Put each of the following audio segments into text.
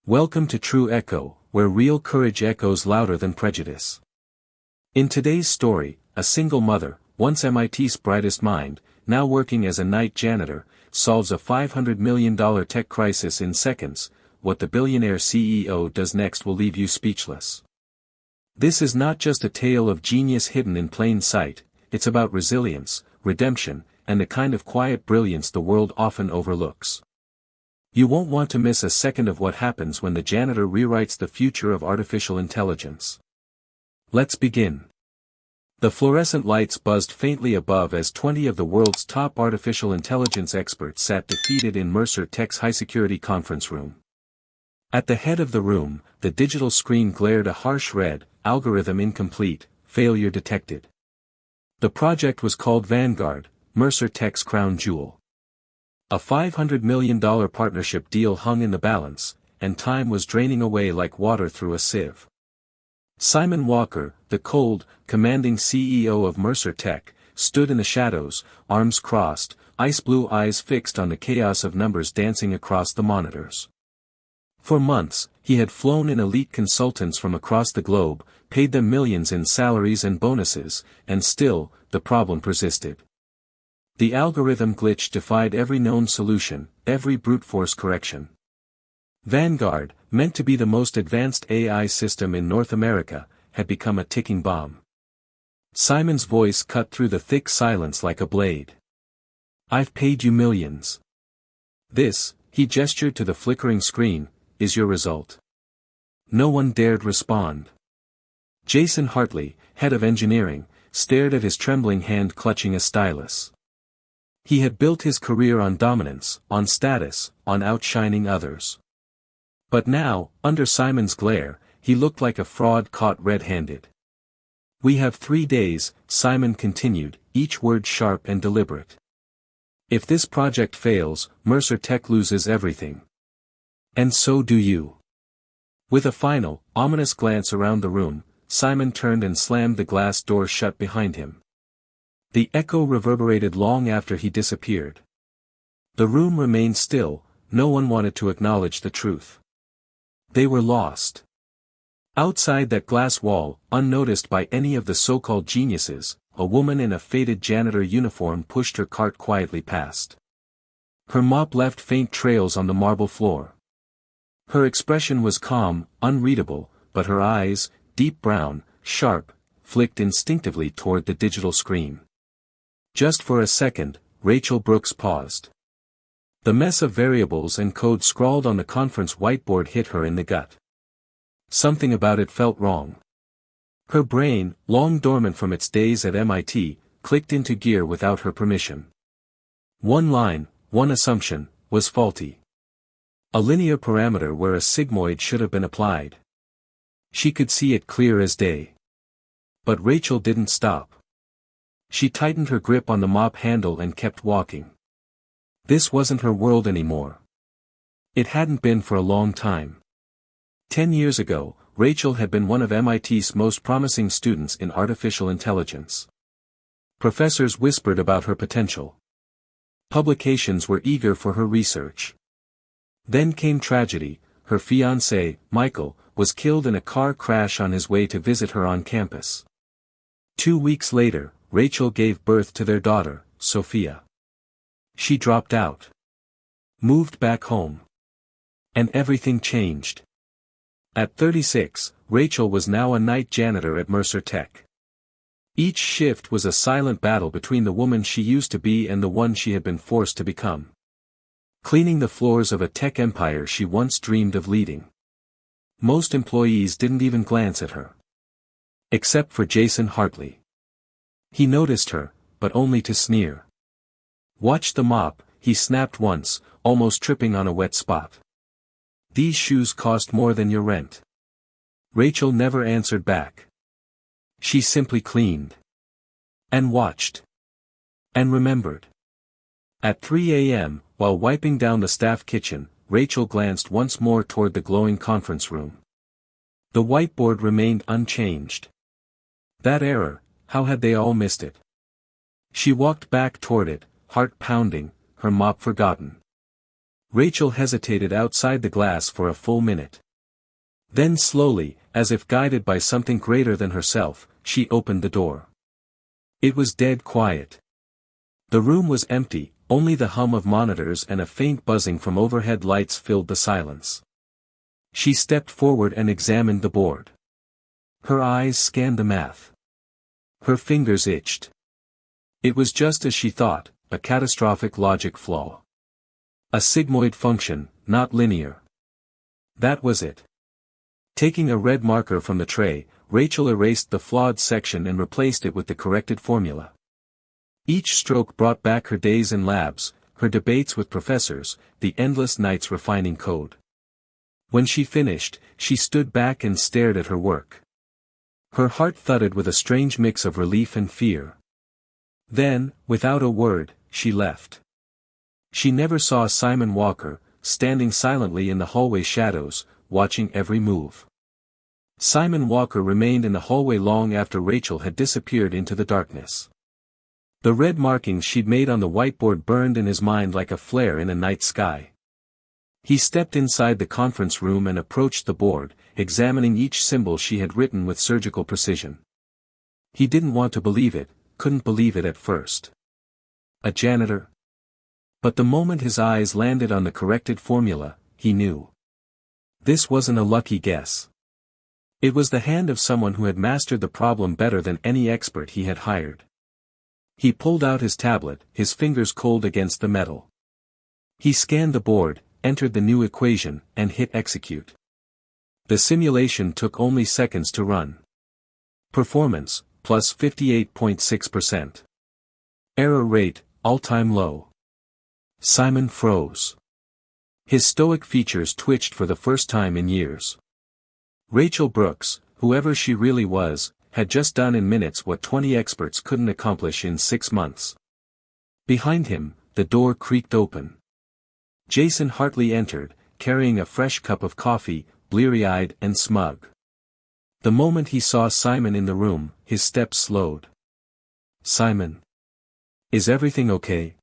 Welcome to True Echo, where real courage echoes louder than prejudice. In today's story, a single mother, once MIT's brightest mind, now working as a night janitor, solves a $500 million tech crisis in seconds. What the billionaire CEO does next will leave you speechless. This is not just a tale of genius hidden in plain sight, it's about resilience, redemption, and the kind of quiet brilliance the world often overlooks. You won't want to miss a second of what happens when the janitor rewrites the future of artificial intelligence. Let's begin. The fluorescent lights buzzed faintly above as 20 of the world's top artificial intelligence experts sat defeated in Mercer Tech's high-security conference room. At the head of the room, the digital screen glared a harsh red, algorithm incomplete, failure detected. The project was called Vanguard, Mercer Tech's crown jewel. A $500 million partnership deal hung in the balance, and time was draining away like water through a sieve. Simon Walker, the cold, commanding CEO of Mercer Tech, stood in the shadows, arms crossed, ice-blue eyes fixed on the chaos of numbers dancing across the monitors. For months, he had flown in elite consultants from across the globe, paid them millions in salaries and bonuses, and still, the problem persisted. The algorithm glitch defied every known solution, every brute force correction. Vanguard, meant to be the most advanced AI system in North America, had become a ticking bomb. Simon's voice cut through the thick silence like a blade. "I've paid you millions. This," he gestured to the flickering screen, "is your result." No one dared respond. Jason Hartley, head of engineering, stared at his trembling hand clutching a stylus. He had built his career on dominance, on status, on outshining others. But now, under Simon's glare, he looked like a fraud caught red-handed. "We have 3 days," Simon continued, each word sharp and deliberate. "If this project fails, Mercer Tech loses everything. And so do you." With a final, ominous glance around the room, Simon turned and slammed the glass door shut behind him. The echo reverberated long after he disappeared. The room remained still, no one wanted to acknowledge the truth. They were lost. Outside that glass wall, unnoticed by any of the so-called geniuses, a woman in a faded janitor uniform pushed her cart quietly past. Her mop left faint trails on the marble floor. Her expression was calm, unreadable, but her eyes, deep brown, sharp, flicked instinctively toward the digital screen. Just for a second, Rachel Brooks paused. The mess of variables and code scrawled on the conference whiteboard hit her in the gut. Something about it felt wrong. Her brain, long dormant from its days at MIT, clicked into gear without her permission. One line, one assumption, was faulty. A linear parameter where a sigmoid should have been applied. She could see it clear as day. But Rachel didn't stop. She tightened her grip on the mop handle and kept walking. This wasn't her world anymore. It hadn't been for a long time. 10 years ago, Rachel had been one of MIT's most promising students in artificial intelligence. Professors whispered about her potential. Publications were eager for her research. Then came tragedy. Her fiancé, Michael, was killed in a car crash on his way to visit her on campus. 2 weeks later, Rachel gave birth to their daughter, Sophia. She dropped out. Moved back home. And everything changed. At 36, Rachel was now a night janitor at Mercer Tech. Each shift was a silent battle between the woman she used to be and the one she had been forced to become. Cleaning the floors of a tech empire she once dreamed of leading. Most employees didn't even glance at her. Except for Jason Hartley. He noticed her, but only to sneer. "Watch the mop," he snapped once, almost tripping on a wet spot. "These shoes cost more than your rent." Rachel never answered back. She simply cleaned. And watched. And remembered. At 3 a.m., while wiping down the staff kitchen, Rachel glanced once more toward the glowing conference room. The whiteboard remained unchanged. That error, how had they all missed it? She walked back toward it, heart pounding, her mop forgotten. Rachel hesitated outside the glass for a full minute. Then slowly, as if guided by something greater than herself, she opened the door. It was dead quiet. The room was empty, only the hum of monitors and a faint buzzing from overhead lights filled the silence. She stepped forward and examined the board. Her eyes scanned the math. Her fingers itched. It was just as she thought, a catastrophic logic flaw. A sigmoid function, not linear. That was it. Taking a red marker from the tray, Rachel erased the flawed section and replaced it with the corrected formula. Each stroke brought back her days in labs, her debates with professors, the endless nights refining code. When she finished, she stood back and stared at her work. Her heart thudded with a strange mix of relief and fear. Then, without a word, she left. She never saw Simon Walker, standing silently in the hallway shadows, watching every move. Simon Walker remained in the hallway long after Rachel had disappeared into the darkness. The red markings she'd made on the whiteboard burned in his mind like a flare in a night sky. He stepped inside the conference room and approached the board, examining each symbol she had written with surgical precision. He didn't want to believe it, couldn't believe it at first. A janitor? But the moment his eyes landed on the corrected formula, he knew. This wasn't a lucky guess. It was the hand of someone who had mastered the problem better than any expert he had hired. He pulled out his tablet, his fingers cold against the metal. He scanned the board, entered the new equation, and hit execute. The simulation took only seconds to run. Performance, plus 58.6%. Error rate, all-time low. Simon froze. His stoic features twitched for the first time in years. Rachel Brooks, whoever she really was, had just done in minutes what 20 experts couldn't accomplish in 6 months. Behind him, the door creaked open. Jason Hartley entered, carrying a fresh cup of coffee, bleary-eyed and smug. The moment he saw Simon in the room, his steps slowed. "Simon. Is everything okay?"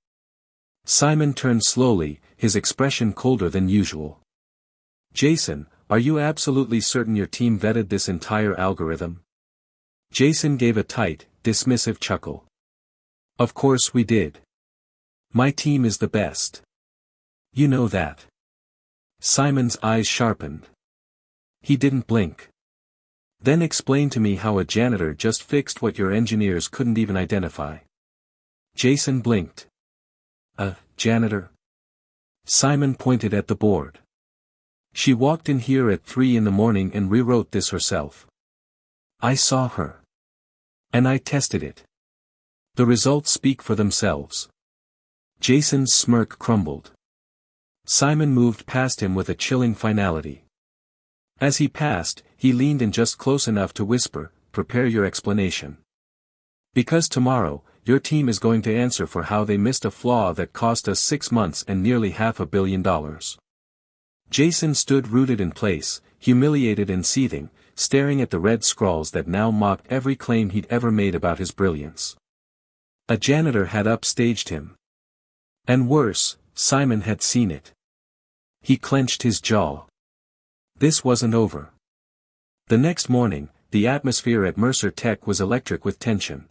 Simon turned slowly, his expression colder than usual. "Jason, are you absolutely certain your team vetted this entire algorithm?" Jason gave a tight, dismissive chuckle. "Of course we did. My team is the best. You know that." Simon's eyes sharpened. He didn't blink. "Then explain to me how a janitor just fixed what your engineers couldn't even identify." Jason blinked. "A janitor?" Simon pointed at the board. "She walked in here at 3 in the morning and rewrote this herself. I saw her. And I tested it. The results speak for themselves." Jason's smirk crumbled. Simon moved past him with a chilling finality. As he passed, he leaned in just close enough to whisper, "Prepare your explanation. Because tomorrow, your team is going to answer for how they missed a flaw that cost us 6 months and nearly $500 million. Jason stood rooted in place, humiliated and seething, staring at the red scrawls that now mocked every claim he'd ever made about his brilliance. A janitor had upstaged him. And worse, Simon had seen it. He clenched his jaw. This wasn't over. The next morning, the atmosphere at Mercer Tech was electric with tension.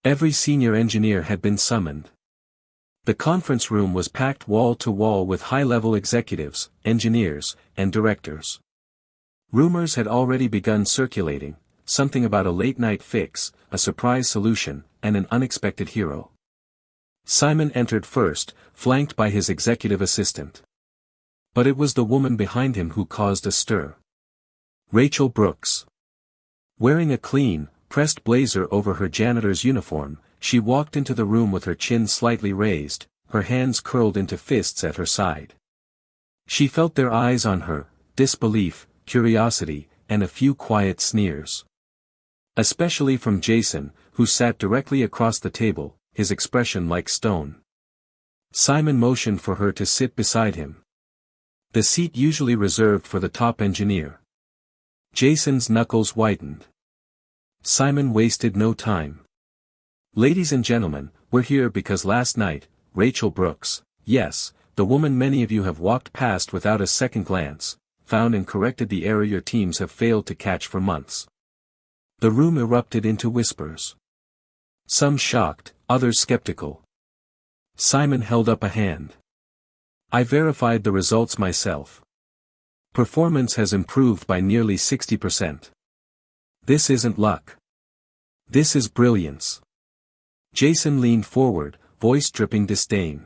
Every senior engineer had been summoned. The conference room was packed wall to wall with high-level executives, engineers, and directors. Rumors had already begun circulating, something about a late-night fix, a surprise solution, and an unexpected hero. Simon entered first, flanked by his executive assistant. But it was the woman behind him who caused a stir. Rachel Brooks. Wearing a clean, pressed blazer over her janitor's uniform, she walked into the room with her chin slightly raised, her hands curled into fists at her side. She felt their eyes on her, disbelief, curiosity, and a few quiet sneers. Especially from Jason, who sat directly across the table, his expression like stone. Simon motioned for her to sit beside him. The seat usually reserved for the top engineer. Jason's knuckles whitened. Simon wasted no time. "Ladies and gentlemen, we're here because last night, Rachel Brooks, yes, the woman many of you have walked past without a second glance, found and corrected the error your teams have failed to catch for months. The room erupted into whispers. Some shocked, others skeptical. Simon held up a hand. I verified the results myself. Performance has improved by nearly 60%. This isn't luck. This is brilliance. Jason leaned forward, voice dripping disdain.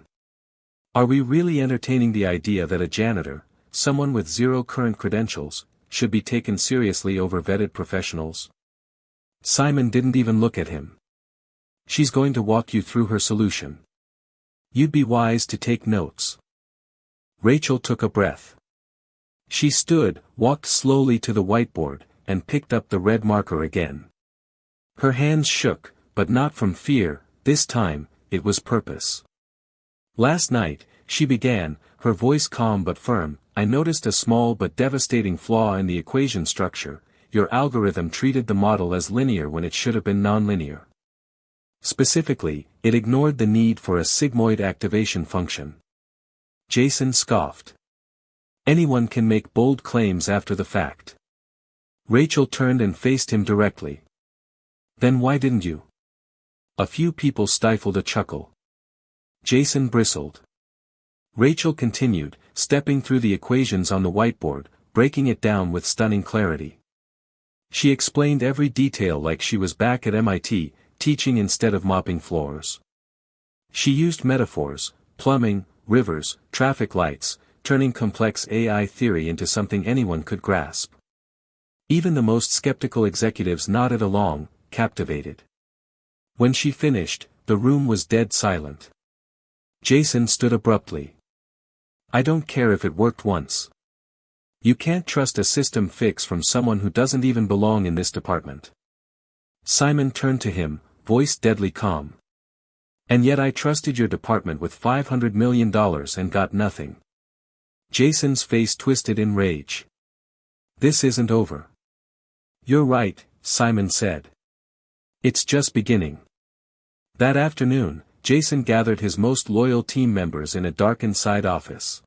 Are we really entertaining the idea that a janitor, someone with zero current credentials, should be taken seriously over vetted professionals? Simon didn't even look at him. She's going to walk you through her solution. You'd be wise to take notes. Rachel took a breath. She stood, walked slowly to the whiteboard, and picked up the red marker again. Her hands shook, but not from fear, this time, it was purpose. Last night, she began, her voice calm but firm, I noticed a small but devastating flaw in the equation structure. Your algorithm treated the model as linear when it should have been nonlinear. Specifically, it ignored the need for a sigmoid activation function. Jason scoffed. Anyone can make bold claims after the fact. Rachel turned and faced him directly. Then why didn't you? A few people stifled a chuckle. Jason bristled. Rachel continued, stepping through the equations on the whiteboard, breaking it down with stunning clarity. She explained every detail like she was back at MIT, teaching instead of mopping floors. She used metaphors, plumbing, rivers, traffic lights, turning complex AI theory into something anyone could grasp. Even the most skeptical executives nodded along, captivated. When she finished, the room was dead silent. Jason stood abruptly. I don't care if it worked once. You can't trust a system fix from someone who doesn't even belong in this department. Simon turned to him, voice deadly calm. And yet I trusted your department with $500 million and got nothing. Jason's face twisted in rage. This isn't over. You're right, Simon said. It's just beginning. That afternoon, Jason gathered his most loyal team members in a darkened side office.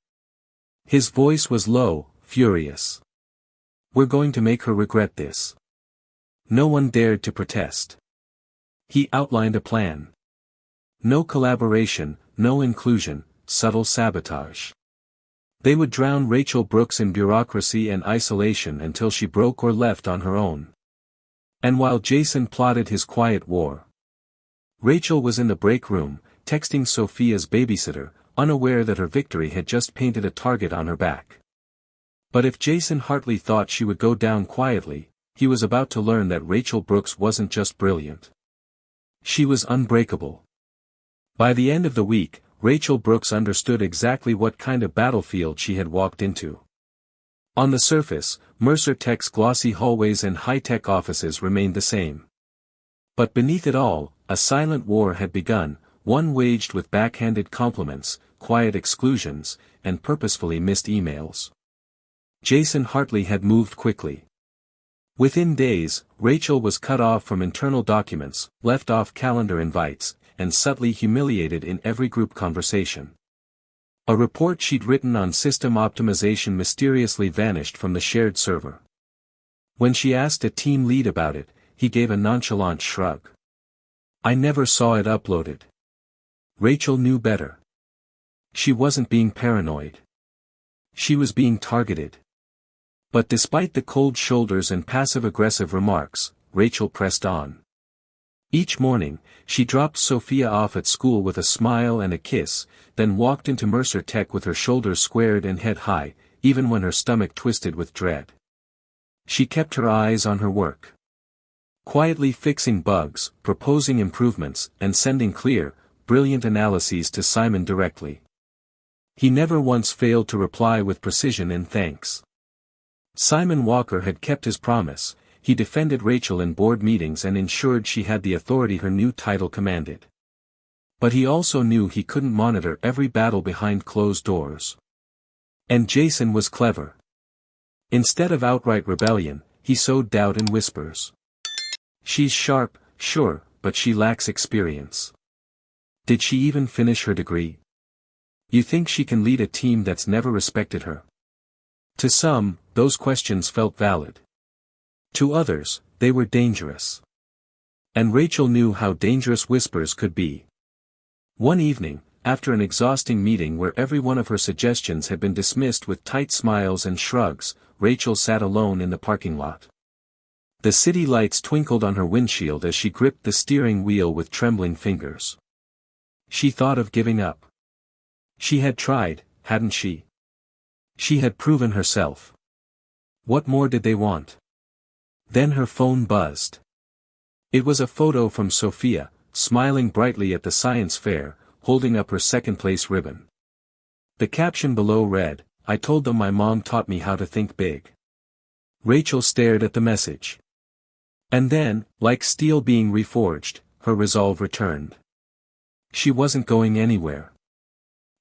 His voice was low, furious. We're going to make her regret this. No one dared to protest. He outlined a plan. No collaboration, no inclusion, subtle sabotage. They would drown Rachel Brooks in bureaucracy and isolation until she broke or left on her own. And while Jason plotted his quiet war, Rachel was in the break room, texting Sophia's babysitter, unaware that her victory had just painted a target on her back. But if Jason Hartley thought she would go down quietly, he was about to learn that Rachel Brooks wasn't just brilliant. She was unbreakable. By the end of the week, Rachel Brooks understood exactly what kind of battlefield she had walked into. On the surface, Mercer Tech's glossy hallways and high-tech offices remained the same. But beneath it all, a silent war had begun, one waged with backhanded compliments, quiet exclusions, and purposefully missed emails. Jason Hartley had moved quickly. Within days, Rachel was cut off from internal documents, left off calendar invites, and subtly humiliated in every group conversation. A report she'd written on system optimization mysteriously vanished from the shared server. When she asked a team lead about it, he gave a nonchalant shrug. I never saw it uploaded. Rachel knew better. She wasn't being paranoid. She was being targeted. But despite the cold shoulders and passive-aggressive remarks, Rachel pressed on. Each morning, she dropped Sophia off at school with a smile and a kiss, then walked into Mercer Tech with her shoulders squared and head high, even when her stomach twisted with dread. She kept her eyes on her work. Quietly fixing bugs, proposing improvements, and sending clear, brilliant analyses to Simon directly. He never once failed to reply with precision and thanks. Simon Walker had kept his promise. He defended Rachel in board meetings and ensured she had the authority her new title commanded. But he also knew he couldn't monitor every battle behind closed doors. And Jason was clever. Instead of outright rebellion, he sowed doubt in whispers. She's sharp, sure, but she lacks experience. Did she even finish her degree? You think she can lead a team that's never respected her? To some, those questions felt valid. To others, they were dangerous. And Rachel knew how dangerous whispers could be. One evening, after an exhausting meeting where every one of her suggestions had been dismissed with tight smiles and shrugs, Rachel sat alone in the parking lot. The city lights twinkled on her windshield as she gripped the steering wheel with trembling fingers. She thought of giving up. She had tried, hadn't she? She had proven herself. What more did they want? Then her phone buzzed. It was a photo from Sophia, smiling brightly at the science fair, holding up her second-place ribbon. The caption below read, "I told them my mom taught me how to think big." Rachel stared at the message. And then, like steel being reforged, her resolve returned. She wasn't going anywhere.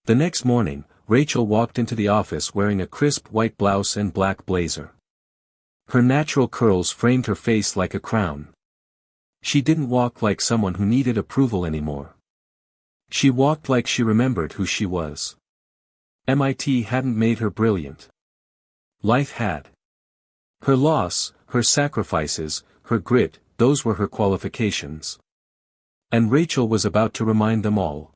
The next morning, Rachel walked into the office wearing a crisp white blouse and black blazer. Her natural curls framed her face like a crown. She didn't walk like someone who needed approval anymore. She walked like she remembered who she was. MIT hadn't made her brilliant. Life had. Her loss, her sacrifices, her grit, those were her qualifications. And Rachel was about to remind them all.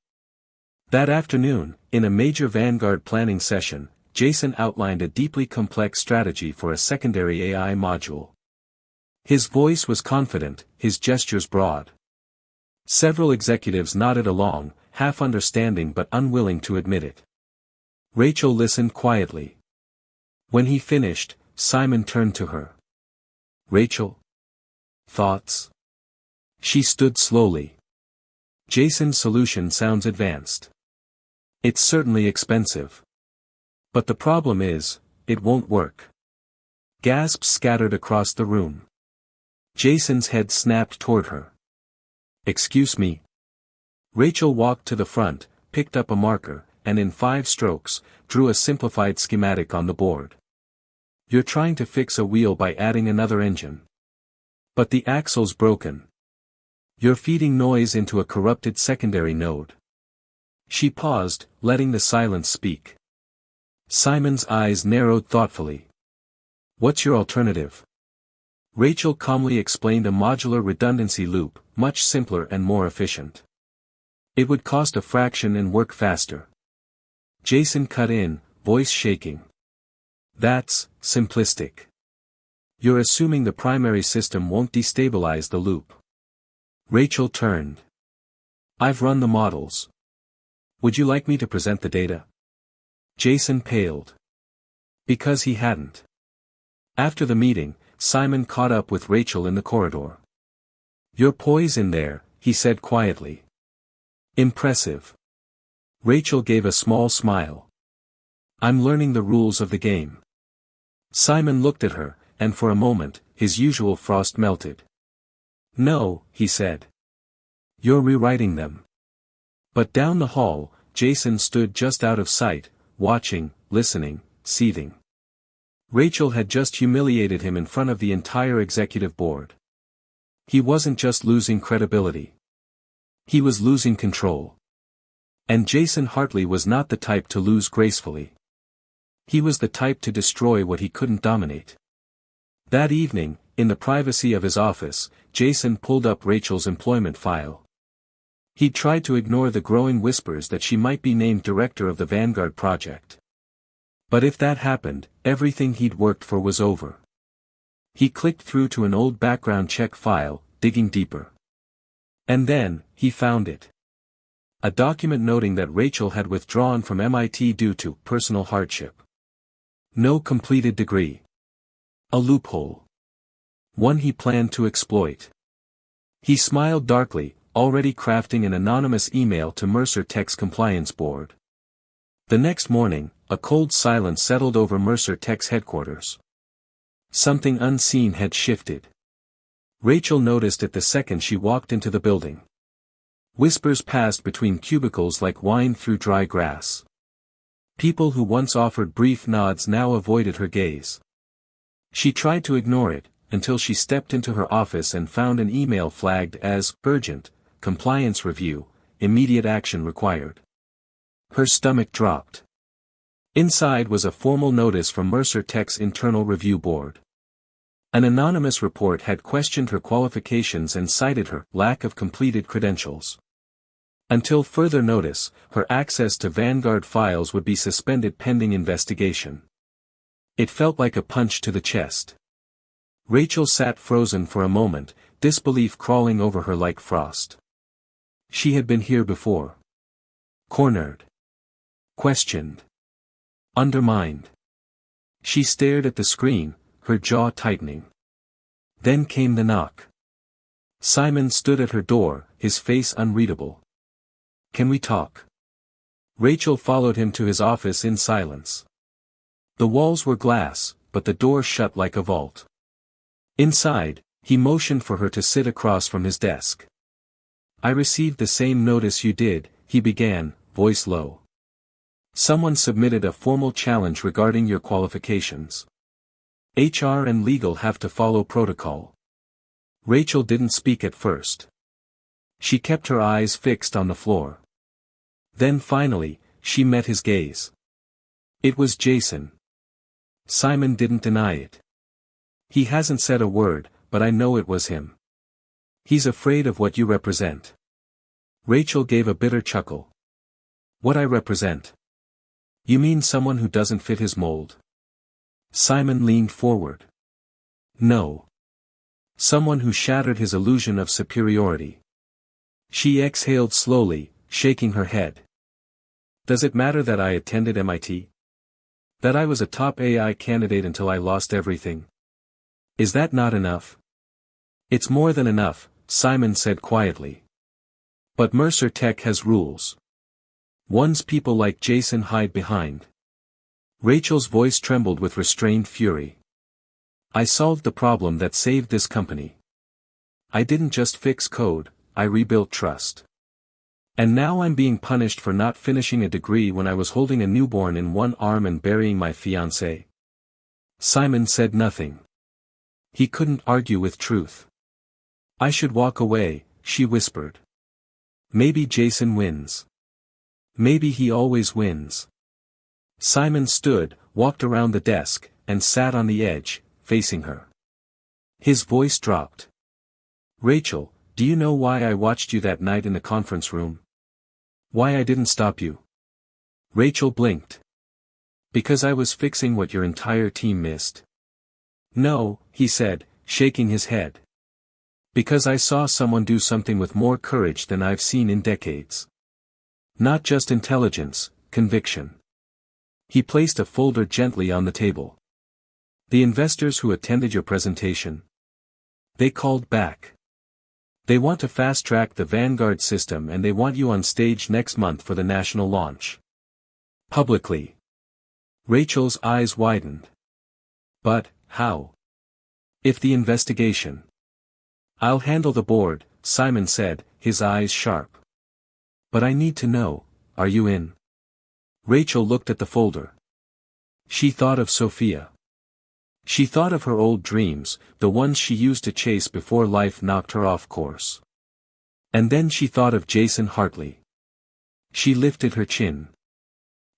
That afternoon, in a major Vanguard planning session, Jason outlined a deeply complex strategy for a secondary AI module. His voice was confident, his gestures broad. Several executives nodded along, half understanding but unwilling to admit it. Rachel listened quietly. When he finished, Simon turned to her. "Rachel? Thoughts?" She stood slowly. "Jason's solution sounds advanced. It's certainly expensive. But the problem is, it won't work." Gasps scattered across the room. Jason's head snapped toward her. "Excuse me." Rachel walked to the front, picked up a marker, and in 5 strokes, drew a simplified schematic on the board. "You're trying to fix a wheel by adding another engine. But the axle's broken. You're feeding noise into a corrupted secondary node." She paused, letting the silence speak. Simon's eyes narrowed thoughtfully. "What's your alternative?" Rachel calmly explained a modular redundancy loop, much simpler and more efficient. It would cost a fraction and work faster. Jason cut in, voice shaking. "That's simplistic. You're assuming the primary system won't destabilize the loop." Rachel turned. "I've run the models. Would you like me to present the data?" Jason paled. Because he hadn't. After the meeting, Simon caught up with Rachel in the corridor. "You're poised in there," he said quietly. "Impressive." Rachel gave a small smile. "I'm learning the rules of the game." Simon looked at her, and for a moment, his usual frost melted. "No," he said. "You're rewriting them." But down the hall, Jason stood just out of sight, watching, listening, seething. Rachel had just humiliated him in front of the entire executive board. He wasn't just losing credibility. He was losing control. And Jason Hartley was not the type to lose gracefully. He was the type to destroy what he couldn't dominate. That evening, in the privacy of his office, Jason pulled up Rachel's employment file. He tried to ignore the growing whispers that she might be named director of the Vanguard project. But if that happened, everything he'd worked for was over. He clicked through to an old background check file, digging deeper. And then, he found it. A document noting that Rachel had withdrawn from MIT due to personal hardship. No completed degree. A loophole. One he planned to exploit. He smiled darkly, already crafting an anonymous email to Mercer Tech's compliance board. The next morning, a cold silence settled over Mercer Tech's headquarters. Something unseen had shifted. Rachel noticed it the second she walked into the building. Whispers passed between cubicles like wine through dry grass. People who once offered brief nods now avoided her gaze. She tried to ignore it, until she stepped into her office and found an email flagged as urgent, compliance review, immediate action required. Her stomach dropped. Inside was a formal notice from Mercer Tech's internal review board. An anonymous report had questioned her qualifications and cited her lack of completed credentials. Until further notice, her access to Vanguard files would be suspended pending investigation. It felt like a punch to the chest. Rachel sat frozen for a moment, disbelief crawling over her like frost. She had been here before. Cornered. Questioned. Undermined. She stared at the screen, her jaw tightening. Then came the knock. Simon stood at her door, his face unreadable. "Can we talk?" Rachel followed him to his office in silence. The walls were glass, but the door shut like a vault. Inside, he motioned for her to sit across from his desk. "I received the same notice you did," he began, voice low. "Someone submitted a formal challenge regarding your qualifications. HR and legal have to follow protocol." Rachel didn't speak at first. She kept her eyes fixed on the floor. Then finally, she met his gaze. It was Jason. Simon didn't deny it. "He hasn't said a word, but I know it was him. He's afraid of what you represent." Rachel gave a bitter chuckle. "What I represent? You mean someone who doesn't fit his mold?" Simon leaned forward. "No. Someone who shattered his illusion of superiority." She exhaled slowly, shaking her head. "Does it matter that I attended MIT? That I was a top AI candidate until I lost everything? Is that not enough?" "It's more than enough," Simon said quietly. "But Mercer Tech has rules. Ones people like Jason hide behind." Rachel's voice trembled with restrained fury. "I solved the problem that saved this company. I didn't just fix code, I rebuilt trust. And now I'm being punished for not finishing a degree when I was holding a newborn in one arm and burying my fiancée." Simon said nothing. He couldn't argue with truth. "I should walk away," she whispered. "Maybe Jason wins. Maybe he always wins." Simon stood, walked around the desk, and sat on the edge, facing her. His voice dropped. "Rachel, do you know why I watched you that night in the conference room? Why I didn't stop you?" Rachel blinked. "Because I was fixing what your entire team missed." "No," he said, shaking his head. "Because I saw someone do something with more courage than I've seen in decades. Not just intelligence, conviction." He placed a folder gently on the table. "The investors who attended your presentation. They called back. They want to fast-track the Vanguard system and they want you on stage next month for the national launch. Publicly." Rachel's eyes widened. "But, how? If the investigation—" "I'll handle the board," Simon said, his eyes sharp. "But I need to know, are you in?" Rachel looked at the folder. She thought of Sophia. She thought of her old dreams, the ones she used to chase before life knocked her off course. And then she thought of Jason Hartley. She lifted her chin.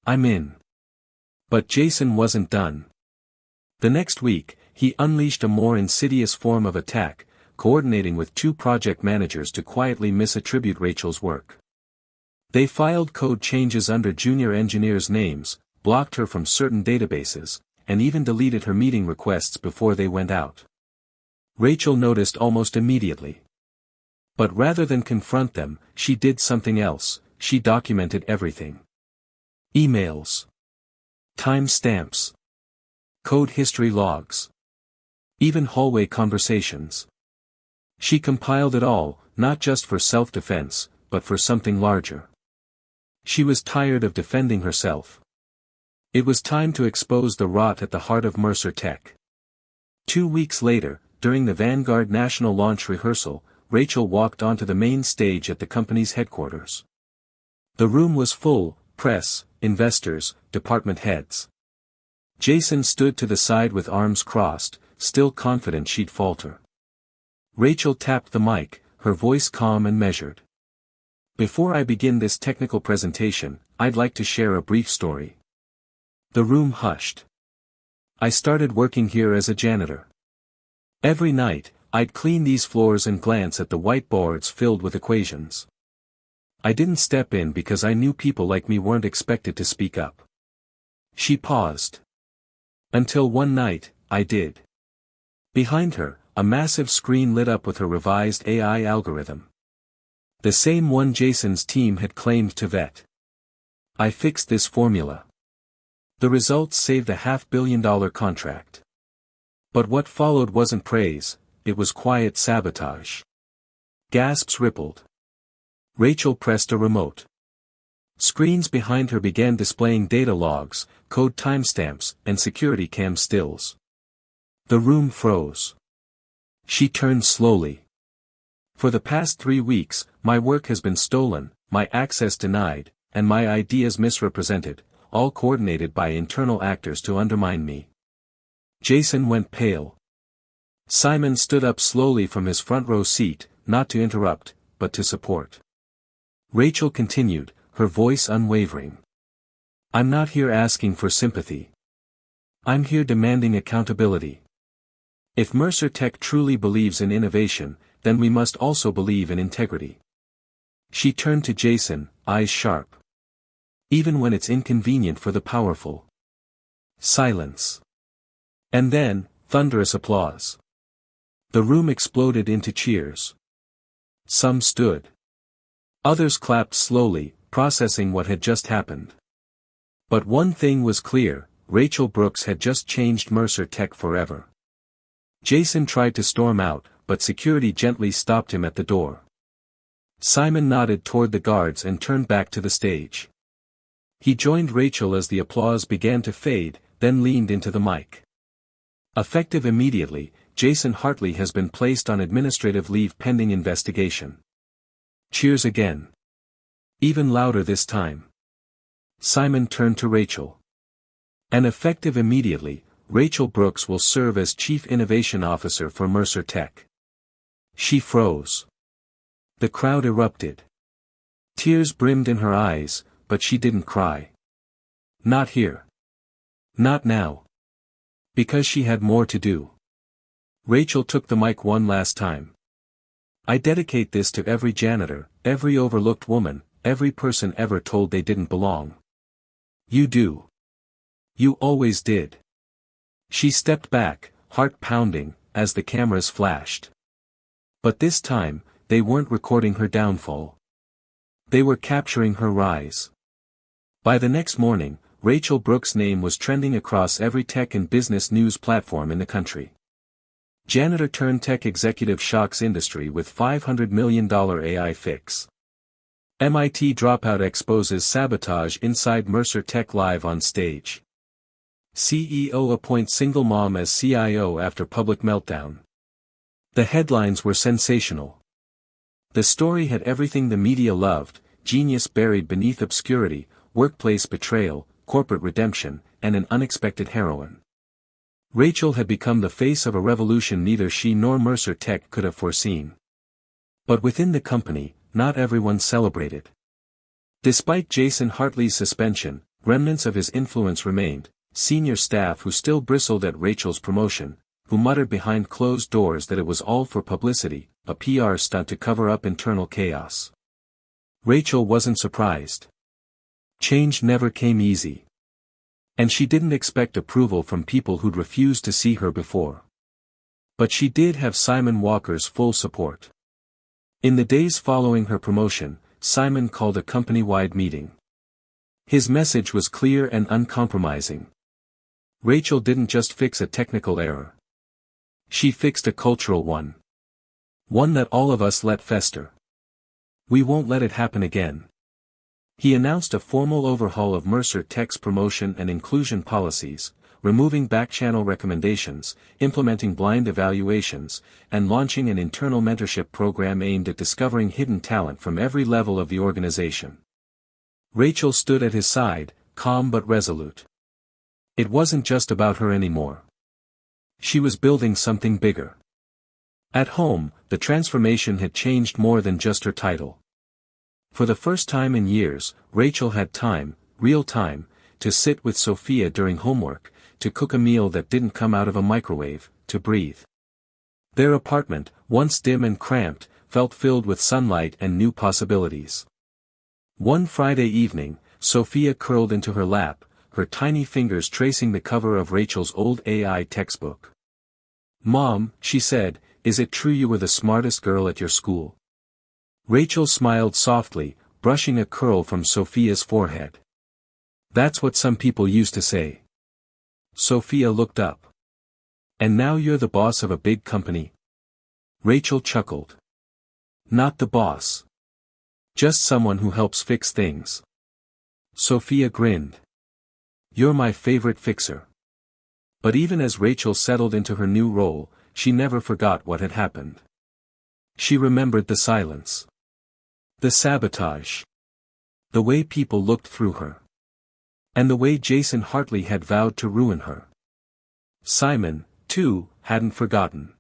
"I'm in." But Jason wasn't done. The next week, he unleashed a more insidious form of attack, coordinating with 2 project managers to quietly misattribute Rachel's work. They filed code changes under junior engineers' names, blocked her from certain databases, and even deleted her meeting requests before they went out. Rachel noticed almost immediately. But rather than confront them, she did something else. She documented everything. Emails. Timestamps. Code history logs. Even hallway conversations. She compiled it all, not just for self-defense, but for something larger. She was tired of defending herself. It was time to expose the rot at the heart of Mercer Tech. 2 weeks later, during the Vanguard national launch rehearsal, Rachel walked onto the main stage at the company's headquarters. The room was full, press, investors, department heads. Jason stood to the side with arms crossed, still confident she'd falter. Rachel tapped the mic, her voice calm and measured. "Before I begin this technical presentation, I'd like to share a brief story." The room hushed. "I started working here as a janitor. Every night, I'd clean these floors and glance at the whiteboards filled with equations. I didn't step in because I knew people like me weren't expected to speak up." She paused. "Until one night, I did." Behind her, a massive screen lit up with her revised AI algorithm. The same one Jason's team had claimed to vet. "I fixed this formula. The results saved a $500 million contract." But what followed wasn't praise, it was quiet sabotage. Gasps rippled. Rachel pressed a remote. Screens behind her began displaying data logs, code timestamps, and security cam stills. The room froze. She turned slowly. "For the past 3 weeks, my work has been stolen, my access denied, and my ideas misrepresented, all coordinated by internal actors to undermine me." Jason went pale. Simon stood up slowly from his front row seat, not to interrupt, but to support. Rachel continued, her voice unwavering. "I'm not here asking for sympathy. I'm here demanding accountability. If Mercer Tech truly believes in innovation, then we must also believe in integrity." She turned to Jason, eyes sharp. "Even when it's inconvenient for the powerful." Silence. And then, thunderous applause. The room exploded into cheers. Some stood. Others clapped slowly, processing what had just happened. But one thing was clear, Rachel Brooks had just changed Mercer Tech forever. Jason tried to storm out, but security gently stopped him at the door. Simon nodded toward the guards and turned back to the stage. He joined Rachel as the applause began to fade, then leaned into the mic. "Effective immediately, Jason Hartley has been placed on administrative leave pending investigation." Cheers again. Even louder this time. Simon turned to Rachel. "And effective immediately, Rachel Brooks will serve as Chief Innovation Officer for Mercer Tech." She froze. The crowd erupted. Tears brimmed in her eyes, but she didn't cry. Not here. Not now. Because she had more to do. Rachel took the mic one last time. "I dedicate this to every janitor, every overlooked woman, every person ever told they didn't belong. You do. You always did." She stepped back, heart pounding, as the cameras flashed. But this time, they weren't recording her downfall. They were capturing her rise. By the next morning, Rachel Brooks' name was trending across every tech and business news platform in the country. Janitor turned tech executive shocks industry with $500 million AI fix. MIT dropout exposes sabotage inside Mercer Tech live on stage. CEO appoints single mom as CIO after public meltdown. The headlines were sensational. The story had everything the media loved: genius buried beneath obscurity, workplace betrayal, corporate redemption, and an unexpected heroine. Rachel had become the face of a revolution neither she nor Mercer Tech could have foreseen. But within the company, not everyone celebrated. Despite Jason Hartley's suspension, remnants of his influence remained: senior staff who still bristled at Rachel's promotion, who muttered behind closed doors that it was all for publicity, a PR stunt to cover up internal chaos. Rachel wasn't surprised. Change never came easy. And she didn't expect approval from people who'd refused to see her before. But she did have Simon Walker's full support. In the days following her promotion, Simon called a company-wide meeting. His message was clear and uncompromising. Rachel didn't just fix a technical error. She fixed a cultural one. One that all of us let fester. We won't let it happen again. He announced a formal overhaul of Mercer Tech's promotion and inclusion policies, removing back-channel recommendations, implementing blind evaluations, and launching an internal mentorship program aimed at discovering hidden talent from every level of the organization. Rachel stood at his side, calm but resolute. It wasn't just about her anymore. She was building something bigger. At home, the transformation had changed more than just her title. For the first time in years, Rachel had time, real time, to sit with Sophia during homework, to cook a meal that didn't come out of a microwave, to breathe. Their apartment, once dim and cramped, felt filled with sunlight and new possibilities. One Friday evening, Sophia curled into her lap, her tiny fingers tracing the cover of Rachel's old AI textbook. "Mom," she said, "is it true you were the smartest girl at your school?" Rachel smiled softly, brushing a curl from Sophia's forehead. "That's what some people used to say." Sophia looked up. "And now you're the boss of a big company?" Rachel chuckled. "Not the boss. Just someone who helps fix things." Sophia grinned. "You're my favorite fixer." But even as Rachel settled into her new role, she never forgot what had happened. She remembered the silence. The sabotage. The way people looked through her. And the way Jason Hartley had vowed to ruin her. Simon, too, hadn't forgotten.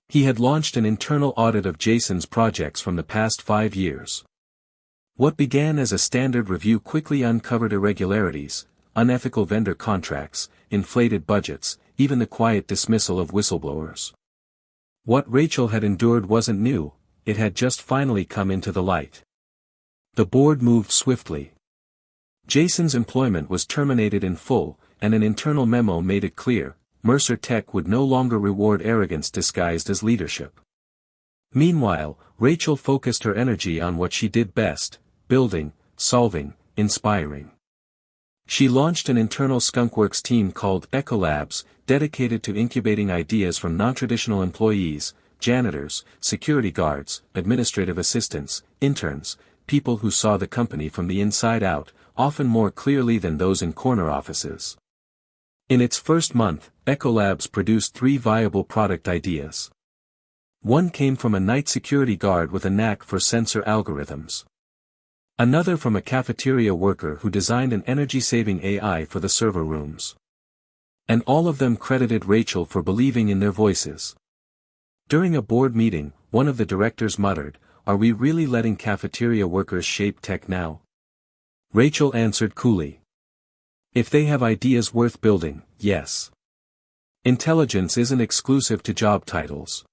He had launched an internal audit of Jason's projects from the past 5 years. What began as a standard review quickly uncovered irregularities, unethical vendor contracts, inflated budgets, even the quiet dismissal of whistleblowers. What Rachel had endured wasn't new, it had just finally come into the light. The board moved swiftly. Jason's employment was terminated in full, and an internal memo made it clear, Mercer Tech would no longer reward arrogance disguised as leadership. Meanwhile, Rachel focused her energy on what she did best, building, solving, inspiring. She launched an internal skunkworks team called Ecolabs, dedicated to incubating ideas from non-traditional employees, janitors, security guards, administrative assistants, interns, people who saw the company from the inside out, often more clearly than those in corner offices. In its first month, Ecolabs produced 3 viable product ideas. One came from a night security guard with a knack for sensor algorithms. Another from a cafeteria worker who designed an energy-saving AI for the server rooms. And all of them credited Rachel for believing in their voices. During a board meeting, one of the directors muttered, "Are we really letting cafeteria workers shape tech now?" Rachel answered coolly. "If they have ideas worth building, yes. Intelligence isn't exclusive to job titles."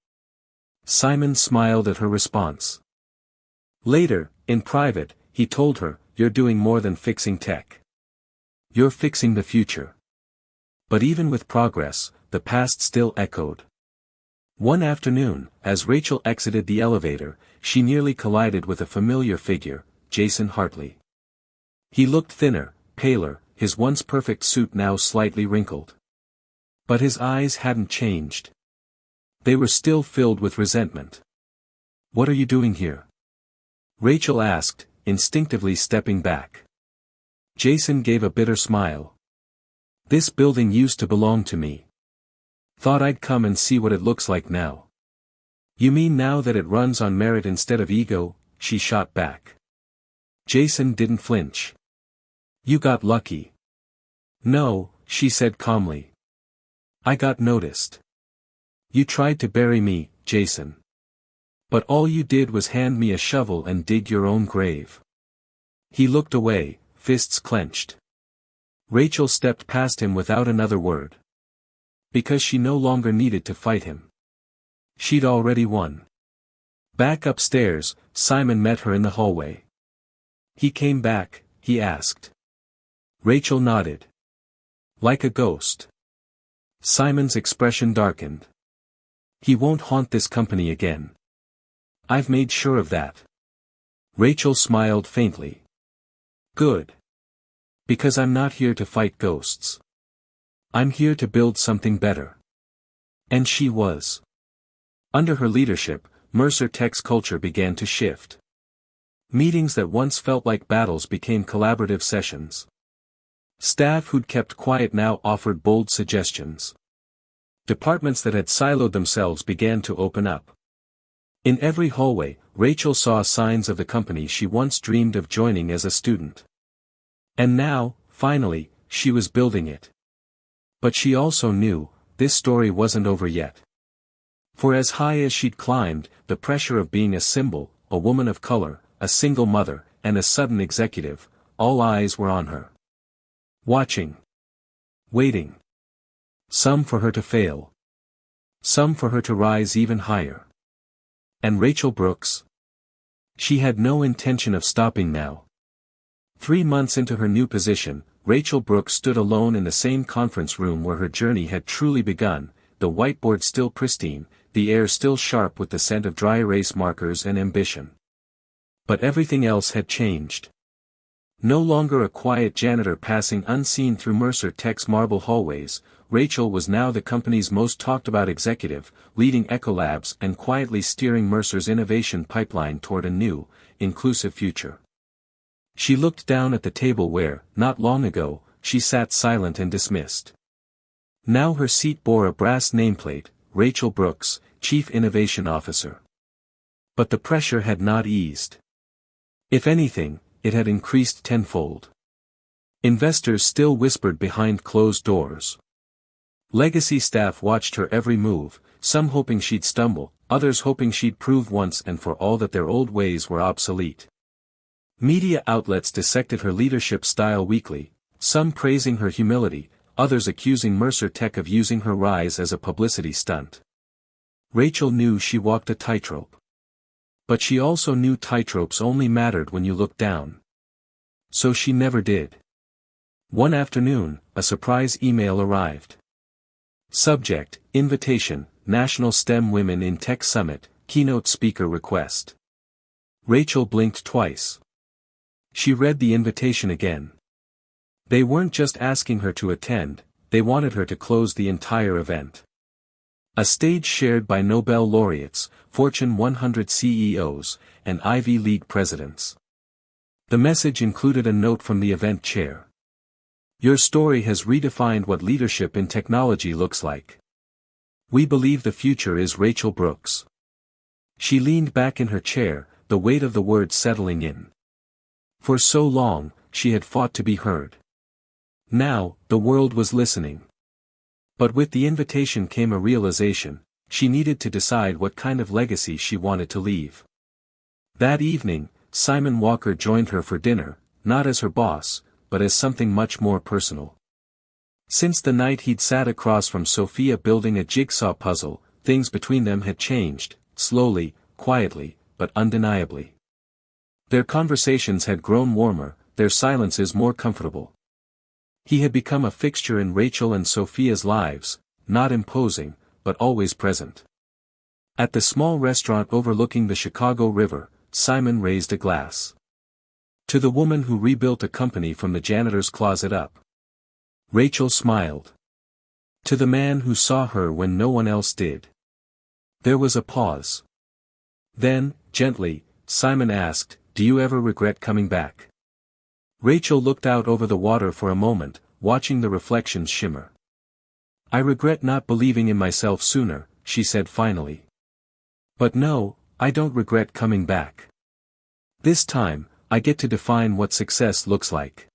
Simon smiled at her response. Later, in private, he told her, "You're doing more than fixing tech. You're fixing the future." But even with progress, the past still echoed. One afternoon, as Rachel exited the elevator, she nearly collided with a familiar figure, Jason Hartley. He looked thinner, paler, his once perfect suit now slightly wrinkled. But his eyes hadn't changed. They were still filled with resentment. "What are you doing here?" Rachel asked, instinctively stepping back. Jason gave a bitter smile. "This building used to belong to me. Thought I'd come and see what it looks like now." "You mean now that it runs on merit instead of ego?" she shot back. Jason didn't flinch. "You got lucky." "No," she said calmly. "I got noticed. You tried to bury me, Jason. But all you did was hand me a shovel and dig your own grave." He looked away, fists clenched. Rachel stepped past him without another word. Because she no longer needed to fight him. She'd already won. Back upstairs, Simon met her in the hallway. "He came back?" he asked. Rachel nodded. "Like a ghost?" Simon's expression darkened. "He won't haunt this company again. I've made sure of that." Rachel smiled faintly. "Good. Because I'm not here to fight ghosts. I'm here to build something better." And she was. Under her leadership, Mercer Tech's culture began to shift. Meetings that once felt like battles became collaborative sessions. Staff who'd kept quiet now offered bold suggestions. Departments that had siloed themselves began to open up. In every hallway, Rachel saw signs of the company she once dreamed of joining as a student. And now, finally, she was building it. But she also knew, this story wasn't over yet. For as high as she'd climbed, the pressure of being a symbol, a woman of color, a single mother, and a sudden executive, all eyes were on her. Watching. Waiting. Some for her to fail. Some for her to rise even higher. And Rachel Brooks? She had no intention of stopping now. 3 months into her new position, Rachel Brooks stood alone in the same conference room where her journey had truly begun, the whiteboard still pristine, the air still sharp with the scent of dry erase markers and ambition. But everything else had changed. No longer a quiet janitor passing unseen through Mercer Tech's marble hallways, Rachel was now the company's most talked-about executive, leading Ecolabs and quietly steering Mercer's innovation pipeline toward a new, inclusive future. She looked down at the table where, not long ago, she sat silent and dismissed. Now her seat bore a brass nameplate, Rachel Brooks, Chief Innovation Officer. But the pressure had not eased. If anything, it had increased tenfold. Investors still whispered behind closed doors. Legacy staff watched her every move, some hoping she'd stumble, others hoping she'd prove once and for all that their old ways were obsolete. Media outlets dissected her leadership style weekly, some praising her humility, others accusing Mercer Tech of using her rise as a publicity stunt. Rachel knew she walked a tightrope. But she also knew tightropes only mattered when you looked down. So she never did. One afternoon, a surprise email arrived. Subject, Invitation, National STEM Women in Tech Summit, Keynote Speaker Request. Rachel blinked twice. She read the invitation again. They weren't just asking her to attend, they wanted her to close the entire event. A stage shared by Nobel laureates, Fortune 100 CEOs, and Ivy League presidents. The message included a note from the event chair. Your story has redefined what leadership in technology looks like. We believe the future is Rachel Brooks. She leaned back in her chair, the weight of the words settling in. For so long, she had fought to be heard. Now, the world was listening. But with the invitation came a realization, she needed to decide what kind of legacy she wanted to leave. That evening, Simon Walker joined her for dinner, not as her boss, but as something much more personal. Since the night he'd sat across from Sophia building a jigsaw puzzle, things between them had changed, slowly, quietly, but undeniably. Their conversations had grown warmer, their silences more comfortable. He had become a fixture in Rachel and Sophia's lives, not imposing, but always present. At the small restaurant overlooking the Chicago River, Simon raised a glass. To the woman who rebuilt a company from the janitor's closet up. Rachel smiled. To the man who saw her when no one else did. There was a pause. Then, gently, Simon asked, "Do you ever regret coming back?" Rachel looked out over the water for a moment, watching the reflections shimmer. "I regret not believing in myself sooner," she said finally. "But no, I don't regret coming back. This time, I get to define what success looks like.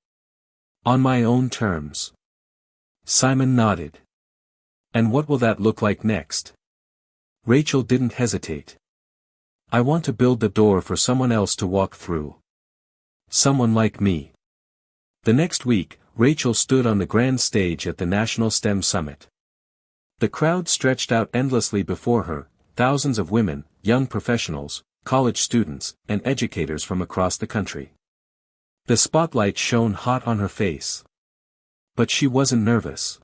On my own terms." Simon nodded. "And what will that look like next?" Rachel didn't hesitate. "I want to build the door for someone else to walk through. Someone like me." The next week, Rachel stood on the grand stage at the National STEM Summit. The crowd stretched out endlessly before her, thousands of women, young professionals, college students, and educators from across the country. The spotlight shone hot on her face. But she wasn't nervous.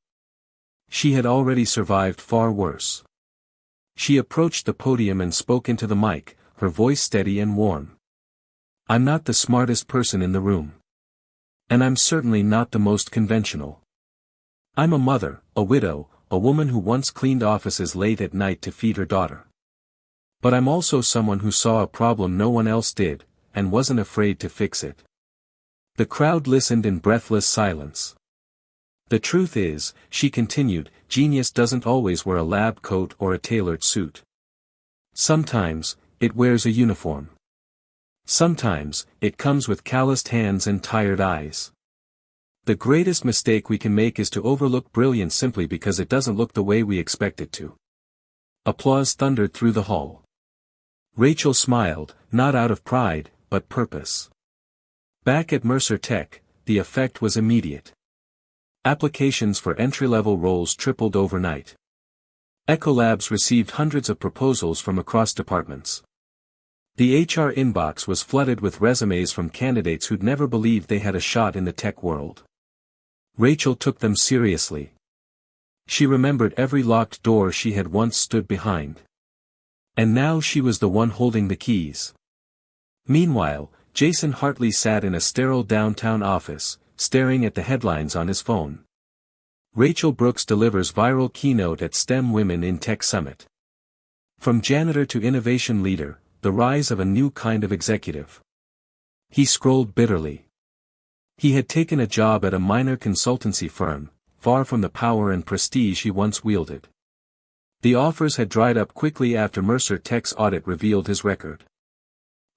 She had already survived far worse. She approached the podium and spoke into the mic, her voice steady and warm. "I'm not the smartest person in the room. And I'm certainly not the most conventional. I'm a mother, a widow, a woman who once cleaned offices late at night to feed her daughter. But I'm also someone who saw a problem no one else did, and wasn't afraid to fix it." The crowd listened in breathless silence. "The truth is," she continued, "genius doesn't always wear a lab coat or a tailored suit. Sometimes, it wears a uniform. Sometimes, it comes with calloused hands and tired eyes. The greatest mistake we can make is to overlook brilliance simply because it doesn't look the way we expect it to." Applause thundered through the hall. Rachel smiled, not out of pride, but purpose. Back at Mercer Tech, the effect was immediate. Applications for entry-level roles tripled overnight. Ecolabs received hundreds of proposals from across departments. The HR inbox was flooded with resumes from candidates who'd never believed they had a shot in the tech world. Rachel took them seriously. She remembered every locked door she had once stood behind. And now she was the one holding the keys. Meanwhile, Jason Hartley sat in a sterile downtown office, staring at the headlines on his phone. Rachel Brooks delivers viral keynote at STEM Women in Tech Summit. From janitor to innovation leader, the rise of a new kind of executive. He scrolled bitterly. He had taken a job at a minor consultancy firm, far from the power and prestige he once wielded. The offers had dried up quickly after Mercer Tech's audit revealed his record.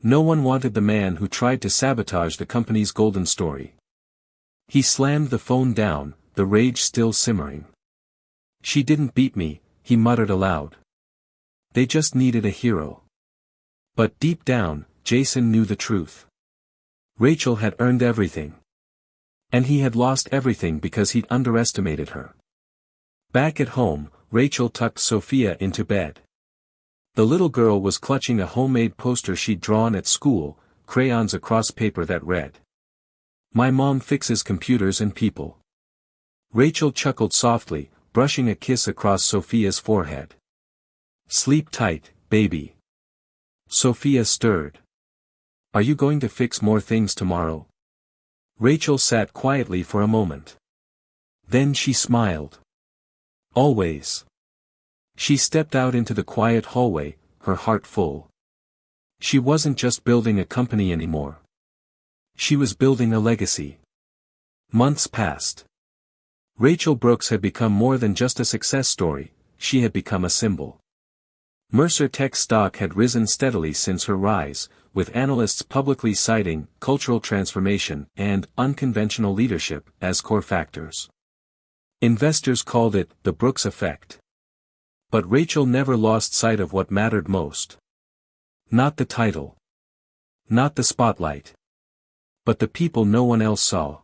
No one wanted the man who tried to sabotage the company's golden story. He slammed the phone down, the rage still simmering. "She didn't beat me," he muttered aloud. "They just needed a hero." But deep down, Jason knew the truth. Rachel had earned everything. And he had lost everything because he'd underestimated her. Back at home, Rachel tucked Sophia into bed. The little girl was clutching a homemade poster she'd drawn at school, crayons across paper that read, "My mom fixes computers and people." Rachel chuckled softly, brushing a kiss across Sophia's forehead. "Sleep tight, baby." Sophia stirred. "Are you going to fix more things tomorrow?" Rachel sat quietly for a moment. Then she smiled. "Always." She stepped out into the quiet hallway, her heart full. She wasn't just building a company anymore. She was building a legacy. Months passed. Rachel Brooks had become more than just a success story, she had become a symbol. Mercer Tech stock had risen steadily since her rise, with analysts publicly citing cultural transformation and unconventional leadership as core factors. Investors called it the Brooks effect. But Rachel never lost sight of what mattered most. Not the title. Not the spotlight. But the people no one else saw.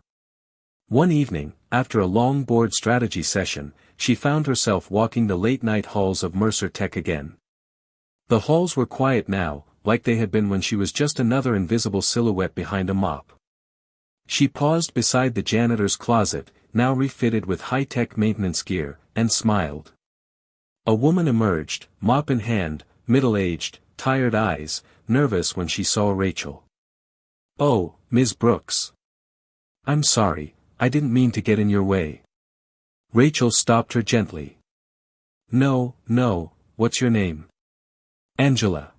One evening, after a long board strategy session, she found herself walking the late-night halls of Mercer Tech again. The halls were quiet now, like they had been when she was just another invisible silhouette behind a mop. She paused beside the janitor's closet, now refitted with high-tech maintenance gear, and smiled. A woman emerged, mop in hand, middle-aged, tired eyes, nervous when she saw Rachel. "Oh, Ms. Brooks. I'm sorry, I didn't mean to get in your way." Rachel stopped her gently. No, what's your name?" "Angela."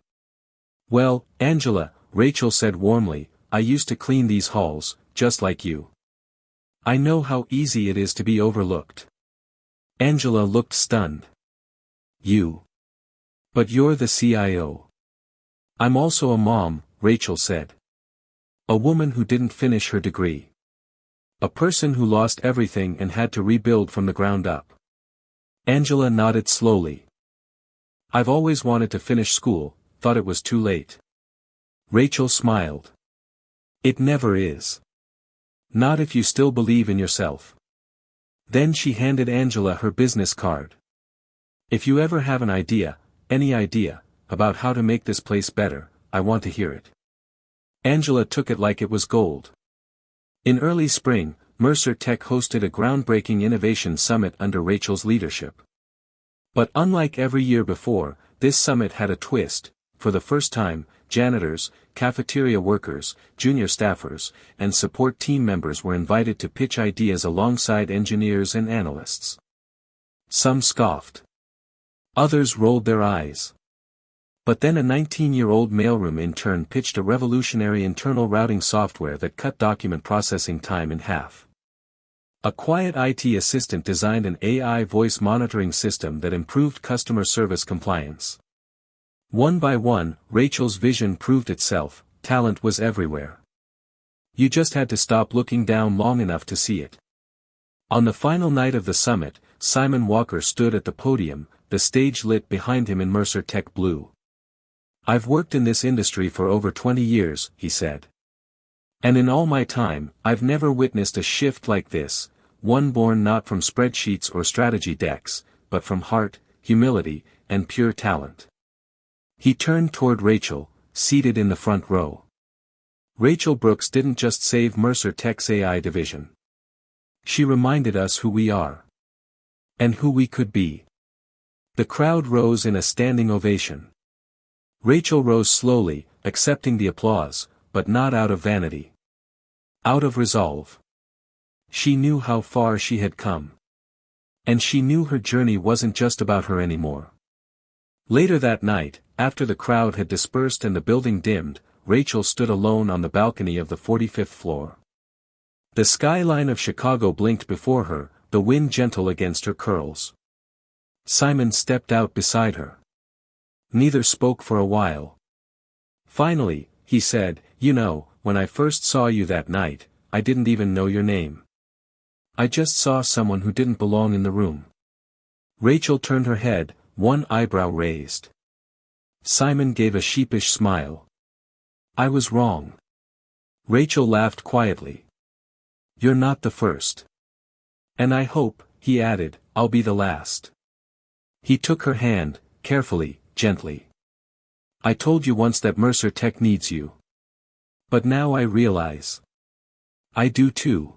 "Well, Angela," Rachel said warmly, "I used to clean these halls, just like you. I know how easy it is to be overlooked." Angela looked stunned. "You? But you're the CIO." "I'm also a mom," Rachel said. "A woman who didn't finish her degree. A person who lost everything and had to rebuild from the ground up." Angela nodded slowly. "I've always wanted to finish school, thought it was too late." Rachel smiled. "It never is. Not if you still believe in yourself." Then she handed Angela her business card. "If you ever have an idea, any idea, about how to make this place better, I want to hear it." Angela took it like it was gold. In early spring, Mercer Tech hosted a groundbreaking innovation summit under Rachel's leadership. But unlike every year before, this summit had a twist. For the first time, janitors, cafeteria workers, junior staffers, and support team members were invited to pitch ideas alongside engineers and analysts. Some scoffed. Others rolled their eyes. But then a 19-year-old mailroom intern pitched a revolutionary internal routing software that cut document processing time in half. A quiet IT assistant designed an AI voice monitoring system that improved customer service compliance. One by one, Rachel's vision proved itself, talent was everywhere. You just had to stop looking down long enough to see it. On the final night of the summit, Simon Walker stood at the podium, the stage lit behind him in Mercer Tech blue. I've worked in this industry for over 20 years, he said. And in all my time, I've never witnessed a shift like this, one born not from spreadsheets or strategy decks, but from heart, humility, and pure talent. He turned toward Rachel, seated in the front row. Rachel Brooks didn't just save Mercer Tech's AI division. She reminded us who we are. And who we could be. The crowd rose in a standing ovation. Rachel rose slowly, accepting the applause, but not out of vanity. Out of resolve. She knew how far she had come. And she knew her journey wasn't just about her anymore. Later that night, after the crowd had dispersed and the building dimmed, Rachel stood alone on the balcony of the 45th floor. The skyline of Chicago blinked before her, the wind gentle against her curls. Simon stepped out beside her. Neither spoke for a while. Finally, he said, "You know, when I first saw you that night, I didn't even know your name. I just saw someone who didn't belong in the room." Rachel turned her head, one eyebrow raised. Simon gave a sheepish smile. "I was wrong." Rachel laughed quietly. "You're not the first. And I hope," he added, "I'll be the last." He took her hand, carefully, gently. "I told you once that Mercer Tech needs you. But now I realize. I do too."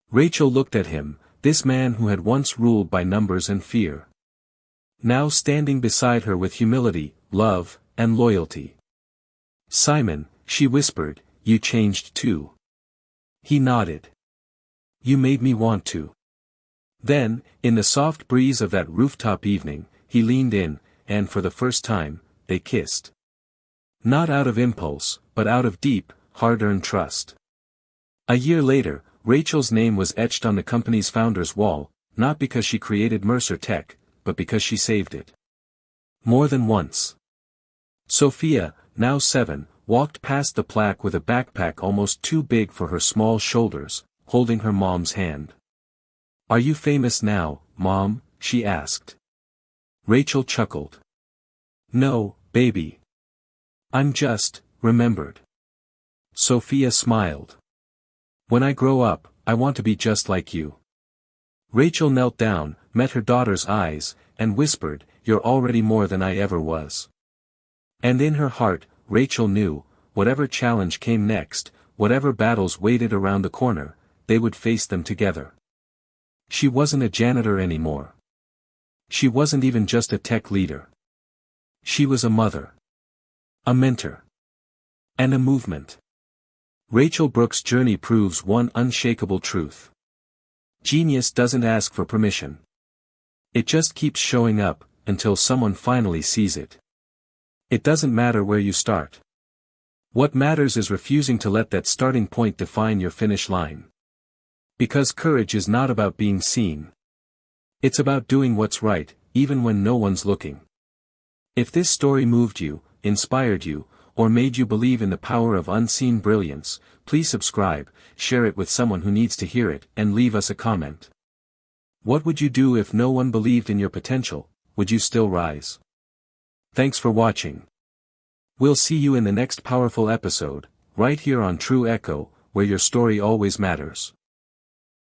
Rachel looked at him, this man who had once ruled by numbers and fear. Now standing beside her with humility, love, and loyalty. "Simon," she whispered, "you changed too." He nodded. "You made me want to." Then, in the soft breeze of that rooftop evening, he leaned in, and for the first time, they kissed. Not out of impulse, but out of deep, hard-earned trust. A year later, Rachel's name was etched on the company's founder's wall, not because she created Mercer Tech, but because she saved it. More than once. Sophia, now 7, walked past the plaque with a backpack almost too big for her small shoulders, holding her mom's hand. "Are you famous now, Mom?" she asked. Rachel chuckled. "No, baby. I'm just, remembered." Sophia smiled. "When I grow up, I want to be just like you." Rachel knelt down, met her daughter's eyes, and whispered, "You're already more than I ever was." And in her heart, Rachel knew, whatever challenge came next, whatever battles waited around the corner, they would face them together. She wasn't a janitor anymore. She wasn't even just a tech leader. She was a mother. A mentor. And a movement. Rachel Brooks' journey proves one unshakable truth. Genius doesn't ask for permission. It just keeps showing up, until someone finally sees it. It doesn't matter where you start. What matters is refusing to let that starting point define your finish line. Because courage is not about being seen. It's about doing what's right, even when no one's looking. If this story moved you, inspired you, or made you believe in the power of unseen brilliance, please subscribe, share it with someone who needs to hear it, and leave us a comment. What would you do if no one believed in your potential? Would you still rise? Thanks for watching. We'll see you in the next powerful episode, right here on True Echo, where your story always matters.